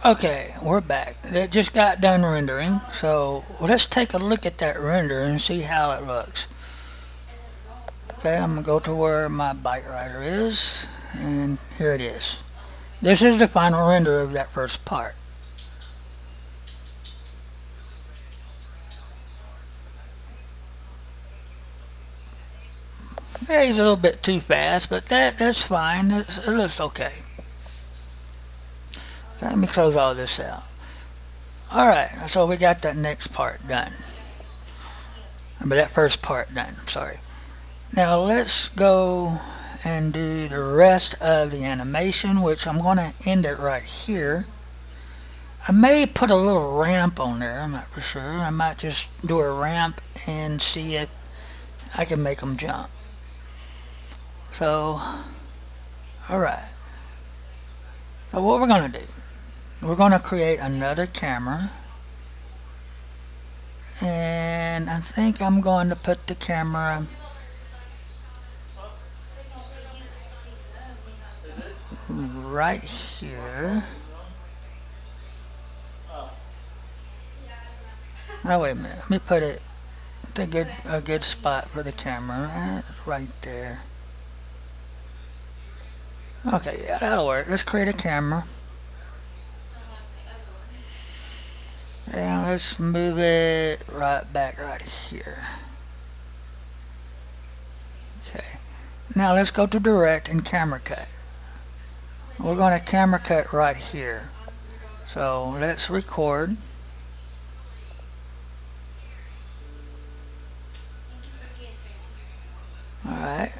Okay, we're back. It just got done rendering, so let's take a look at that render and see how it looks. Okay, I'm gonna go to where my bike rider is, and here it is. This is the final render of that first part. Okay, he's a little bit too fast, but that's fine. It looks okay. Okay, let me close all this out. Alright, so we got that next part done. But that first part done, sorry. Now let's go and do the rest of the animation, which I'm going to end it right here. I may put a little ramp on there, I'm not for sure. I might just do a ramp and see if I can make them jump. So, alright. So what we're going to do, we're going to create another camera. And I think I'm going to put the camera right here. Oh, wait a minute. Let me put it a good spot for the camera. That's right there. Okay, yeah, that'll work. Let's create a camera. And let's move it right back right here. Okay. Now let's go to direct and camera cut. We're going to camera cut right here. So let's record. Alright.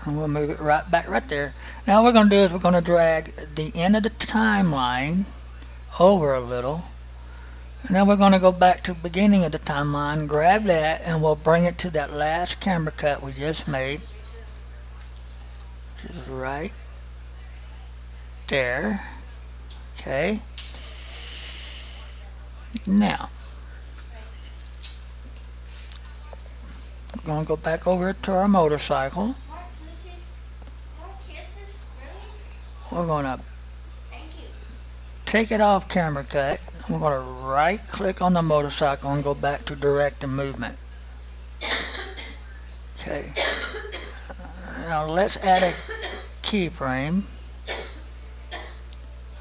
And we'll move it right back right there. Now what we're going to do is we're going to drag the end of the timeline over a little. And then we're going to go back to the beginning of the timeline, grab that, and we'll bring it to that last camera cut we just made. Which is right there. Okay. Now, we're going to go back over to our motorcycle. We're going to take it off camera cut. We're going to right click on the motorcycle and go back to direct and movement. Okay. Now let's add a keyframe.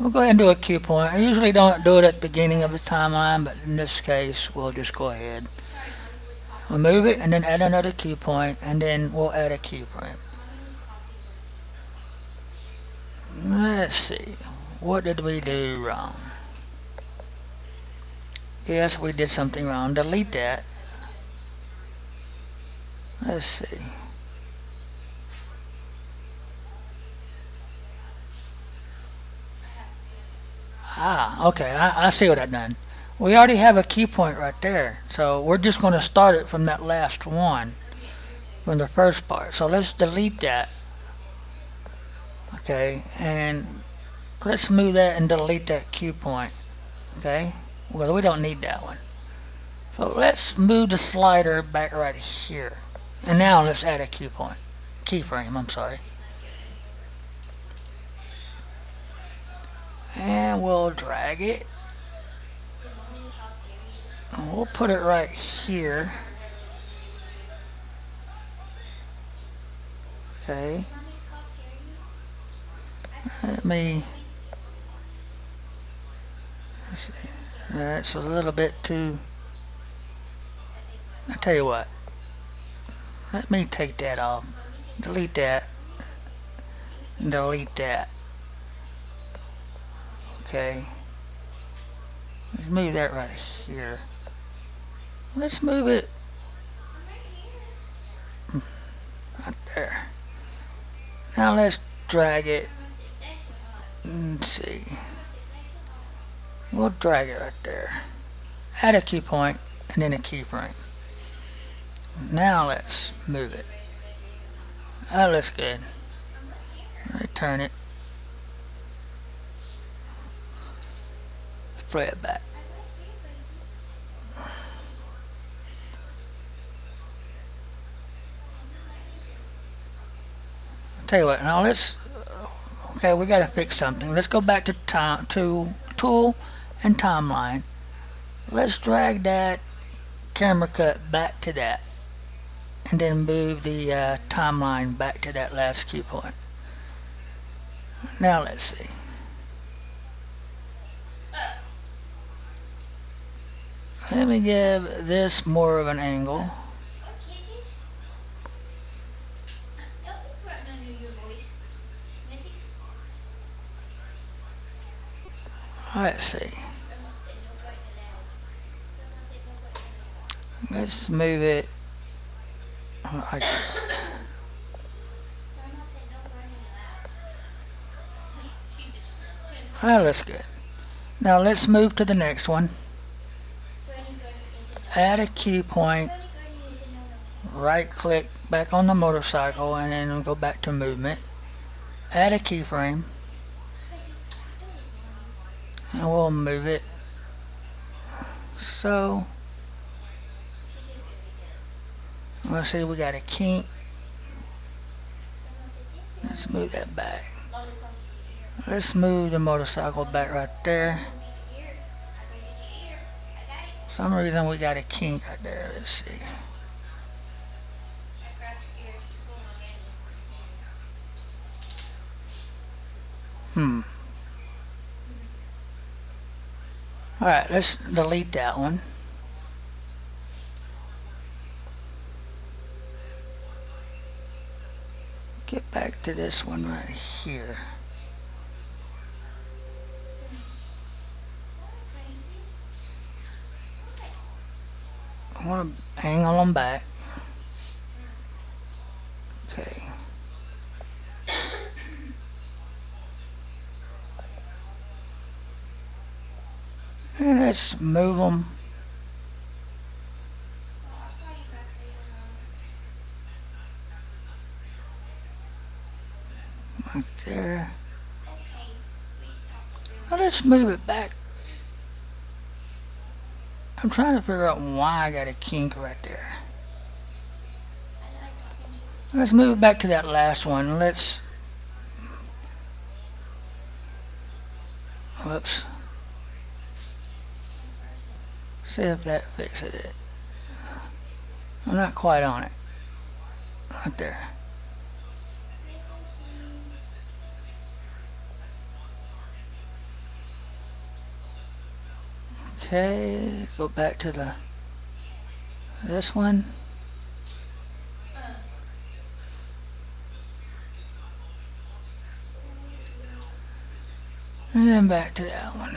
We'll go ahead and do a cue point. I usually don't do it at the beginning of the timeline, but in this case we'll just go ahead. We'll move it and then add another cue point, and then we'll add a keyframe. Let's see. What did we do wrong? Yes, we did something wrong. Delete that. Let's see. Ah, okay. I see what I've done. We already have a key point right there. So we're just going to start it from that last one, from the first part. So let's delete that. Okay, and let's move that and delete that cue point. Okay, well, we don't need that one. So let's move the slider back right here. And now let's add a cue point. Keyframe, I'm sorry. And we'll drag it. And we'll put it right here. Okay. Let me. Let's see. That's a little bit too. I tell you what. Let me take that off. Delete that. Delete that. Okay. Let's move that right here. Let's move it right there. Now let's drag it. Let's see. We'll drag it right there. Add a key point and then a keyframe. Now let's move it. That looks good. Return it. Let's play it back. Tell you what, now let's Okay, we gotta fix something. Let's go back to tool and timeline. Let's drag that camera cut back to that, and then move the timeline back to that last cue point. Now let's see. Let me give this more of an angle. Let's see. Let's move it. Like, that looks good. Now let's move to the next one. Add a cue point. Right click back on the motorcycle and then go back to movement. Add a keyframe. And we'll move it. So let's see, we got a kink. Let's move that back. Let's move the motorcycle back right there. For some reason we got a kink right there. Let's see. Alright, let's delete that one. Get back to this one right here. I want to angle them back. Okay. And let's move them. Right there. Now let's move it back. I'm trying to figure out why I got a kink right there. Let's move it back to that last one. Let's... Whoops. See if that fixes it. I'm not quite on it. Right there. Okay, go back to this one. And then back to that one.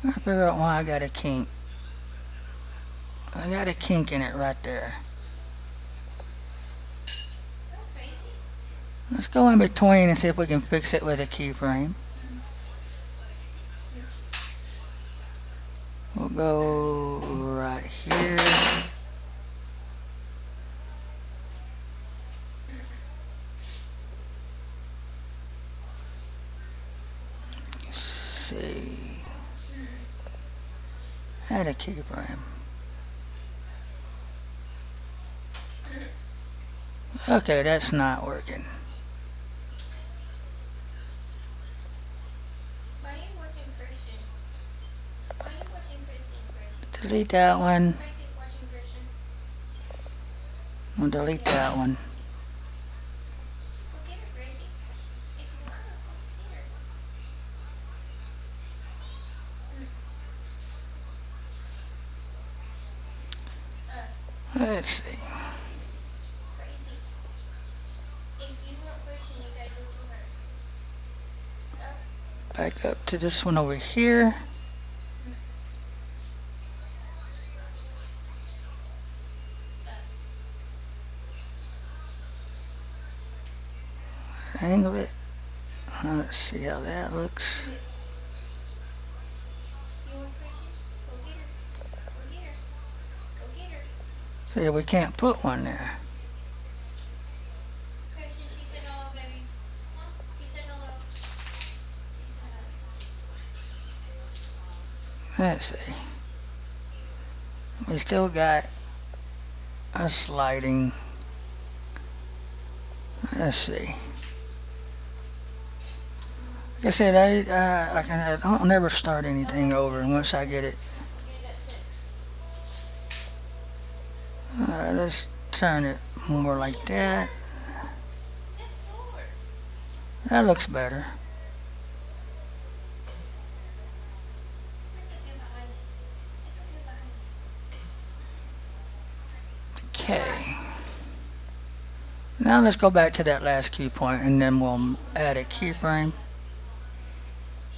I figure out why I got a kink. I got a kink in it right there. Let's go in between and see if we can fix it with a keyframe. We'll go right here. Let's see. Add a keyframe. Okay, that's not working. Delete that one. We'll delete that one. Let's see. Back up to this one over here. Angle it. Let's see how that looks. See, we can't put one there. Let's see. We still got a sliding. Let's see. Like I said, I don't never start anything over once I get it. Let's turn it more like that. That looks better. Okay. Now let's go back to that last key point and then we'll add a keyframe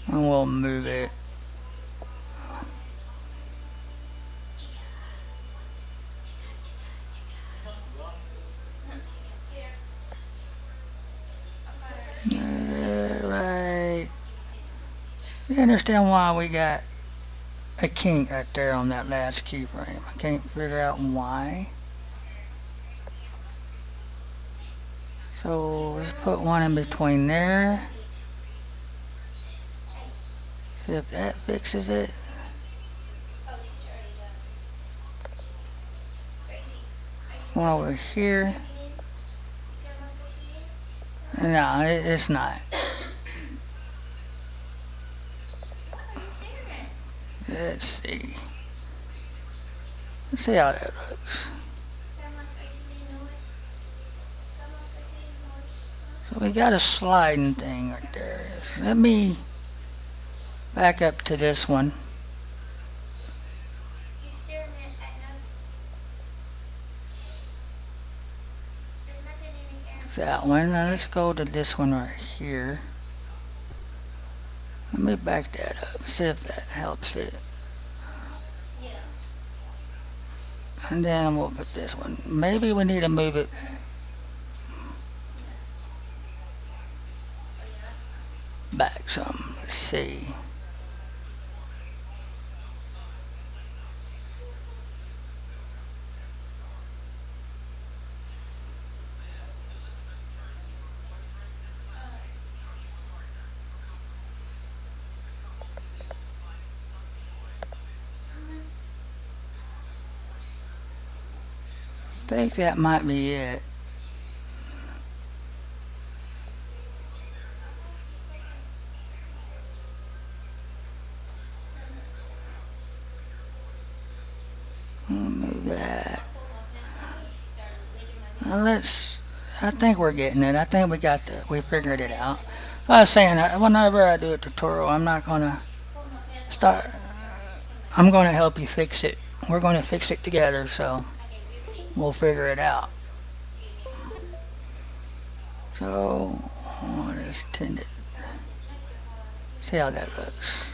and we'll move it. Right. You understand why we got a kink right there on that last keyframe? I can't figure out why. So let's put one in between there. See if that fixes it. One over here. No, it's not. Let's see. Let's see how that looks. So we got a sliding thing right there. Let me back up to this one. It's that one. Now let's go to this one right here. Let me back that up. See if that helps it. And then we'll put this one. Maybe we need to move it back some. Let's see. I think that might be it. Move that. Now I think we're getting it. I think we figured it out. I was saying that whenever I do a tutorial, I'm not gonna start. I'm gonna help you fix it. We're gonna fix it together, so we'll figure it out. So, what is tended? See how that looks.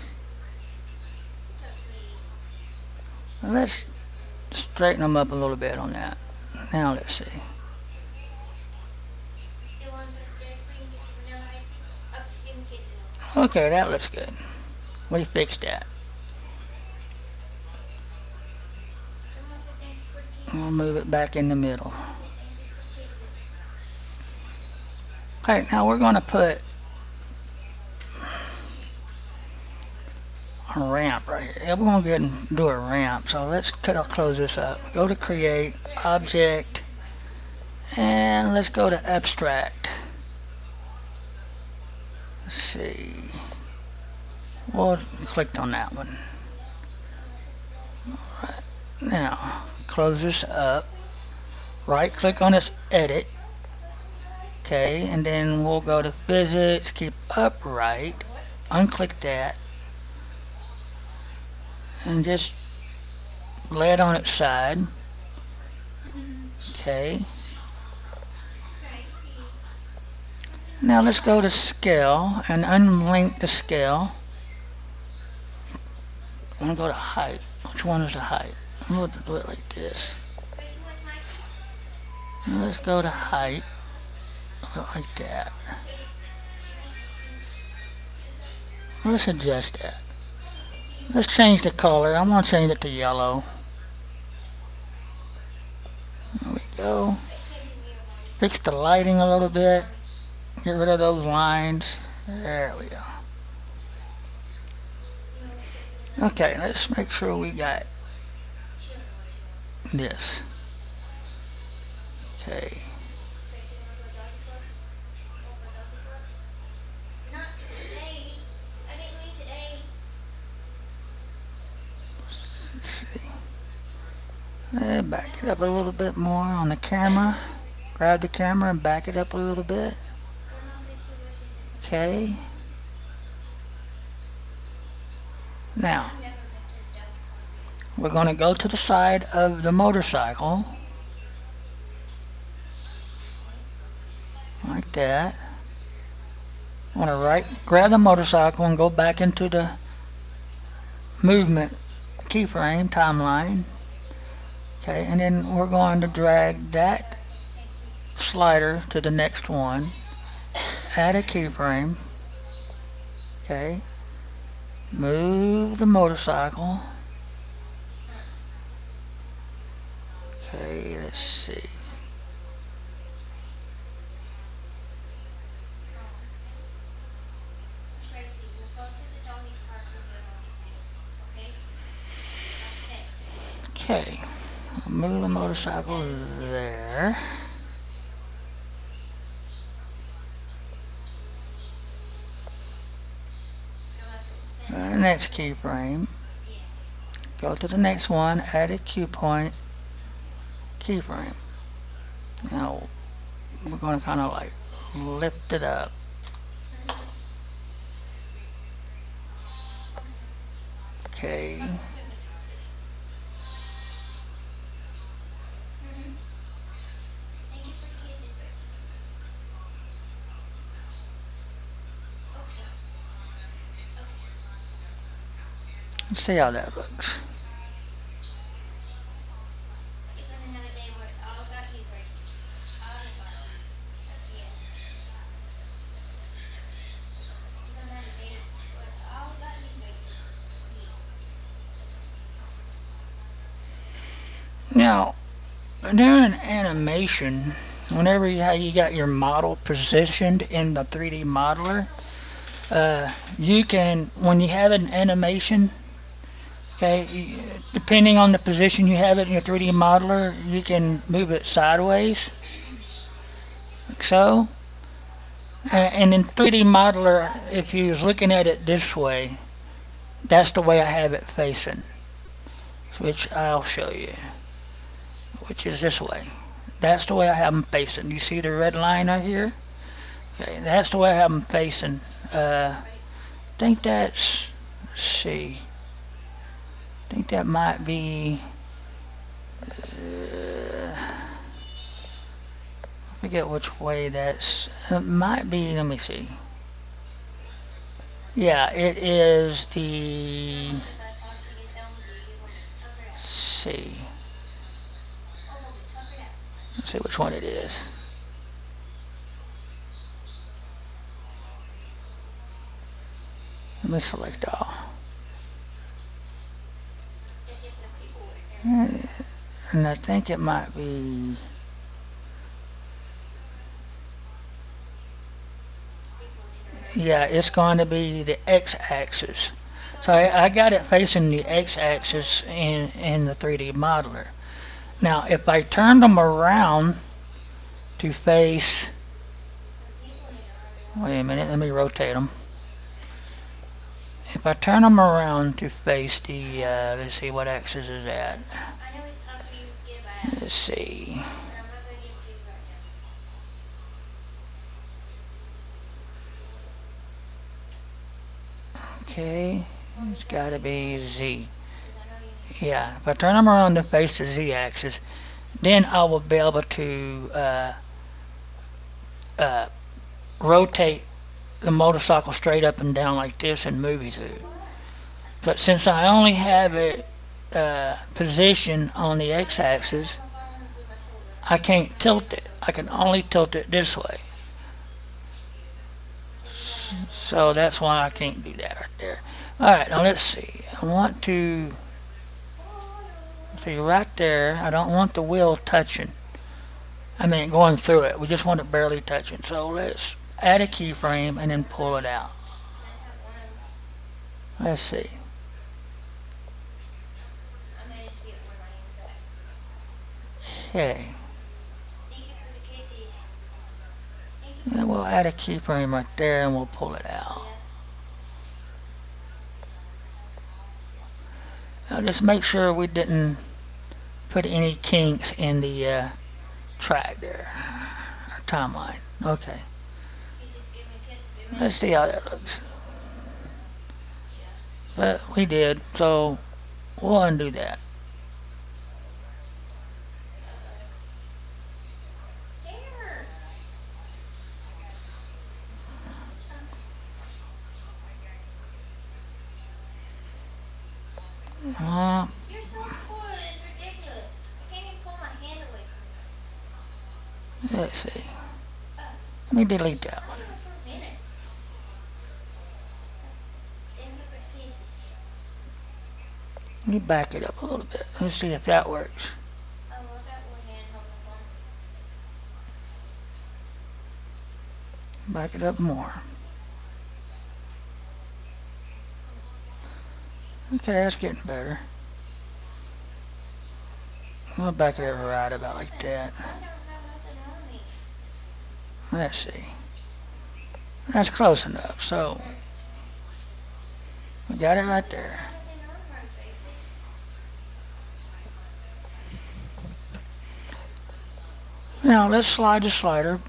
Now let's straighten them up a little bit on that. Now let's see. Okay, that looks good. We fixed that. We'll move it back in the middle. Okay, now we're going to put a ramp right here. Yeah, we're going to go ahead and do a ramp. So let's close this up. Go to Create, Object, and let's go to Abstract. Let's see. We'll click on that one. Alright, now close this up. Right click on this Edit. Okay, and then we'll go to Physics, keep upright, unclick that, and just lay it on its side. Okay. Now let's go to Scale and unlink the scale. I'm going to go to Height. Which one is the height? I'm going to do it like this. Now let's go to Height. Like that. Let's adjust that. Let's change the color. I'm going to change it to yellow. There we go. Fix the lighting a little bit. Get rid of those lines. There we go. Okay, let's make sure we got this. Okay. Back it up a little bit more on the camera. Grab the camera and back it up a little bit. Okay. Now, we're going to go to the side of the motorcycle. Like that. I want to grab the motorcycle and go back into the movement keyframe timeline. Okay, and then we're going to drag that slider to the next one. Add a keyframe. Okay. Move the motorcycle. Okay, let's see. Okay, move the motorcycle there. Next keyframe. Go to the next one, add a cue point keyframe. Now we're going to kind of like lift it up. Okay. Let's see how that looks. Now, during animation, whenever you got your model positioned in the 3D modeler, you can, when you have an animation, okay, depending on the position you have it in your 3D modeler, you can move it sideways, like so. And in 3D modeler, if you was looking at it this way, that's the way I have it facing, which I'll show you, which is this way. That's the way I have them facing. You see the red line right here? Okay, that's the way I have them facing. I think that's, let's see, I think that might be, I forget which way that's, it might be, let me see. Yeah, it is the, let's see. Let's see which one it is. Let me select all. And I think it might be, yeah, it's going to be the x-axis. So I got it facing the x-axis in the 3D modeler. Now, if I turn them around to face, wait a minute, let me rotate them. If I turn them around to face the, let's see what axis is that. Let's see. Okay, it's got to be Z. Yeah, if I turn them around to face the Z axis, then I will be able to rotate the motorcycle straight up and down like this in Muvizu. But since I only have it positioned on the x-axis, I can't tilt it. I can only tilt it this way. So that's why I can't do that right there. Alright, now let's see. I want to see right there. I don't want the wheel touching. I mean going through it. We just want it barely touching. So let's add a keyframe and then pull it out. Let's see. Okay. And we'll add a keyframe right there and we'll pull it out. Now just make sure we didn't put any kinks in the track there, or timeline. Okay. Let's see how that looks. But we did, so we'll undo that. You're so spoiled, it's ridiculous. I can't even pull my hand away from you. Let's see. Let me delete that one. For a minute. Then give her kisses. Let me back it up a little bit. Let's see if that works. Oh, I got one hand holding the phone. Back it up more. Okay, that's getting better. We'll back it up right about like that. I don't have nothing on me. Let's see. That's close enough. So we got it right there. Now let's slide the slider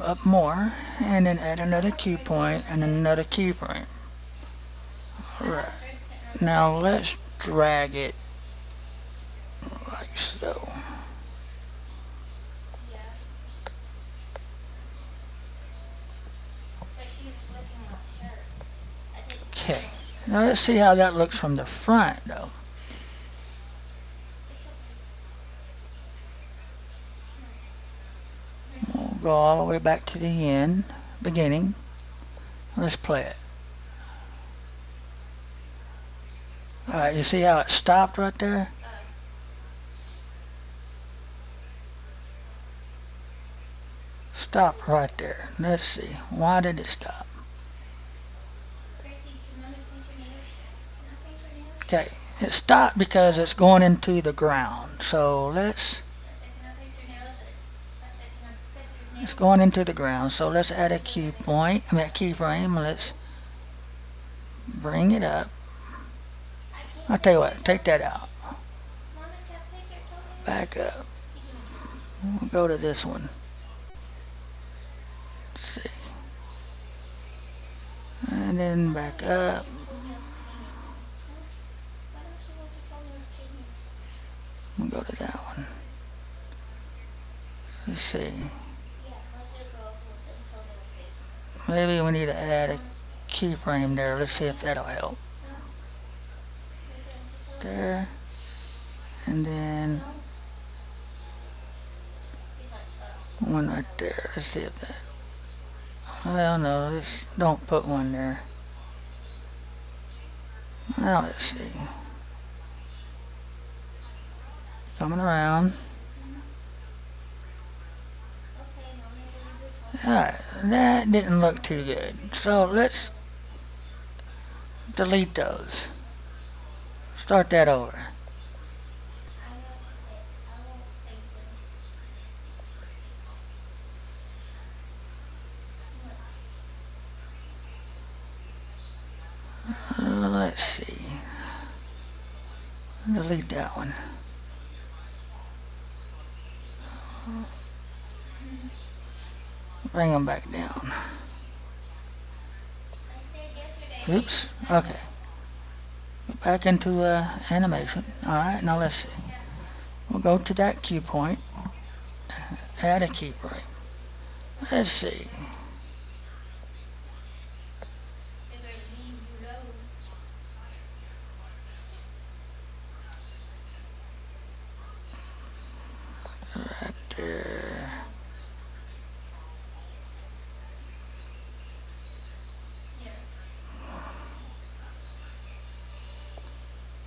up more and then add another key point and another keyframe. Alright. Now let's drag it like so. Okay. Now let's see how that looks from the front though. We'll go all the way back to the end, beginning. Let's play it. Alright, you see how it stopped right there? Stopped right there. Let's see. Why did it stop? Okay, it stopped because it's going into the ground. So it's going into the ground. So let's add a key point, I mean a keyframe. Let's bring it up. I'll tell you what, take that out. Back up. We'll go to this one. Let's see. And then back up. We'll go to that one. Let's see. Maybe we need to add a keyframe there. Let's see if that'll help. There. And then one right there. Let's see if that. Well, no, let's don't put one there. Now let's see. Coming around. Alright, that didn't look too good. So let's delete those. Start that over. Let's see. Delete that one. Bring them back down. Oops. Okay. Go back into animation. Alright, now let's see. We'll go to that key point. Add a keyframe. Let's see. Right there.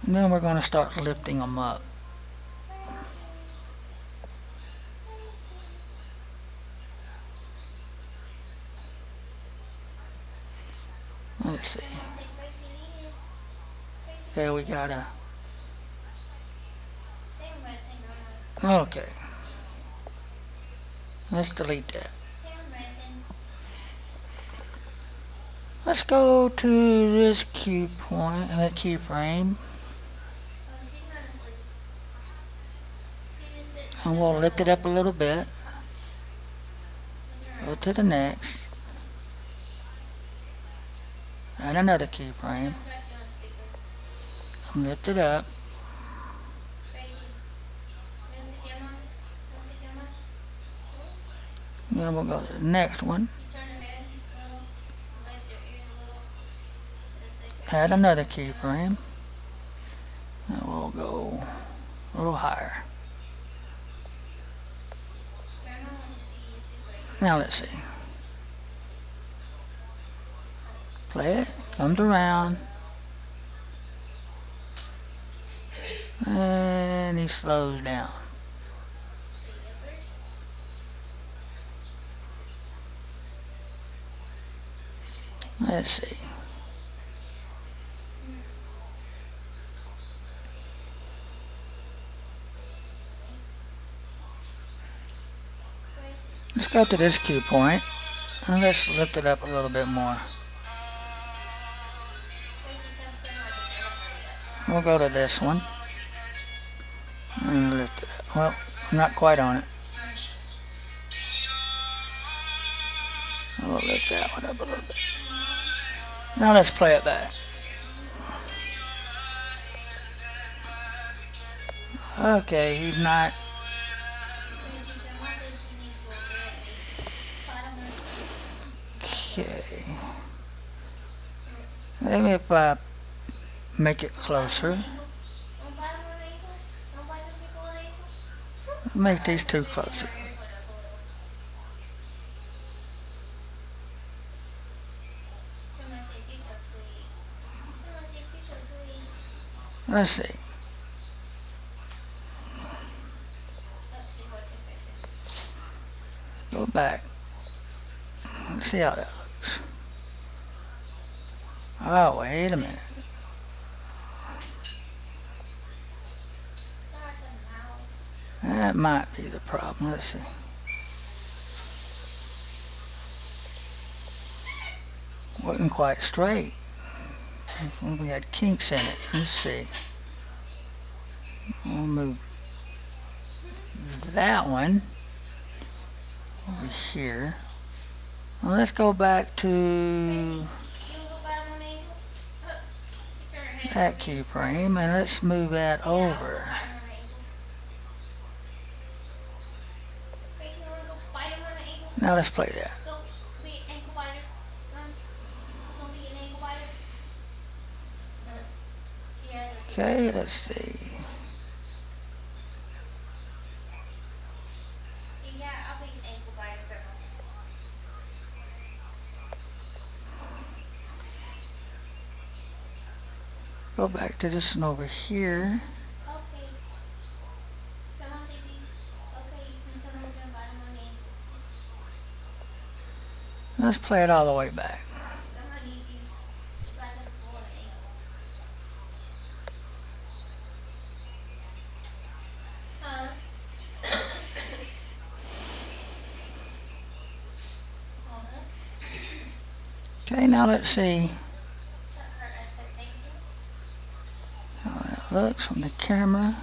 And then we're going to start lifting them up. Let's see. Okay, we got a. Okay. Let's delete that. Let's go to this key point, keyframe. And we'll lift it up a little bit. Turn Go around. to the next. Add another keyframe. Got you on speaker. Lift it up. Crazy. You wanna sit down, mommy? You wanna sit down, mommy? Then we'll go to the next one. You turn your head a little. Raise your ears a little. It'll say crazy. Add another keyframe. And we'll go a little higher. Grandma wants to see you too, crazy. Now let's see. Play it. Comes around. And he slows down. So you go first? Let's see. Crazy. Let's go to this key point. And let's lift it up a little bit more. Crazy, come sit on the bed. Hurry up. We'll go to this one. And lift it up. Well, I'm not quite on it. We'll lift that one up a little bit. Now let's play it back. Okay, he's not. Crazy, grandma says you need to go over there and lift the bottom one. Okay. Maybe if I make it closer. Don't bite him on the ankle. Don't bite them people on the ankle. Make these two closer. Her ears went up a little. Grandma said you talk sweet. Grandma said you talk sweet. Let's see. Oh, she's watching Christian. Go back. Let's see how that looks. Oh, wait a minute. That's a mouse. That might be the problem. Let's see. Wasn't quite straight. We had kinks in it. Let's see. We'll move that one over here. Well, let's go back to You wanna go bite him on the ankle? She turned her head. that keyframe and let's move that Yeah, I'll go over. bite him on the ankle. Gracie, you wanna go bite him on the ankle? Now let's play that. Go be an ankle biter. You gonna be an ankle biter? She has her teeth. Okay, let's see. See, yeah, I'll be an ankle biter, grandma. Go back to this one over here. Okay. Grandma said you. Okay, you can come over and bite him on the ankle. Let's play it all the way back. Grandma needs you to bite them on the ankle. Huh? Okay, now let's see I said thank you. how that looks from the camera.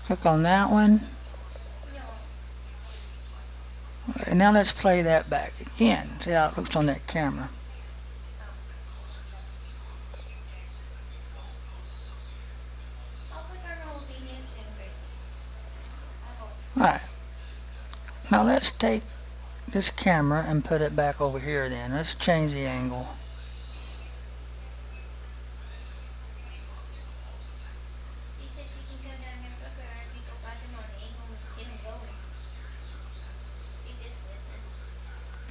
Click on that one. No. And now let's play that back again. See how it looks on that camera. Hopefully grandma will be here soon, Gracie. I hope. Alright. Now let's take this camera and put it back over here then. Let's change the angle. She said she can come down here and fuck her if you go bite him on the ankle and get him going. She just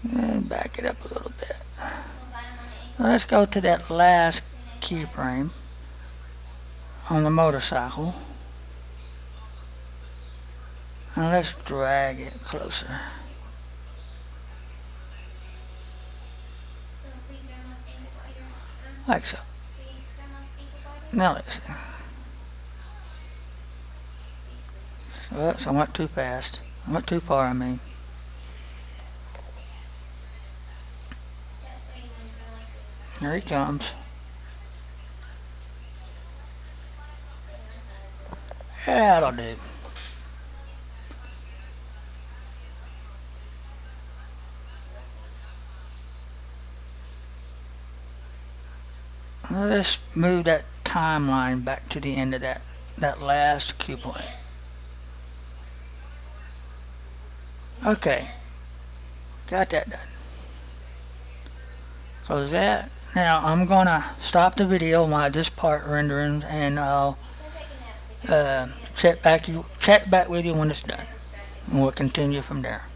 listened. And back it up a little bit. Go bite him on the ankle. Now let's go to that last keyframe on the motorcycle. And let's drag it closer. Be grandma's ankle biter. Like so. Be grandma's ankle biter. Now let's see. She's sleeping. Oops, I went too fast. I went too far, I mean. That way when grandma's sleeping. Here he comes. Yeah, that'll do. Let's move that timeline back to the end of that last cue You point. can't. You Okay, can't. got that done. Close that. Now I'm gonna stop the video while this part rendering, and I'll Because I can have pictures of it. check back with you when it's done, That's distracted and me. we'll continue from there.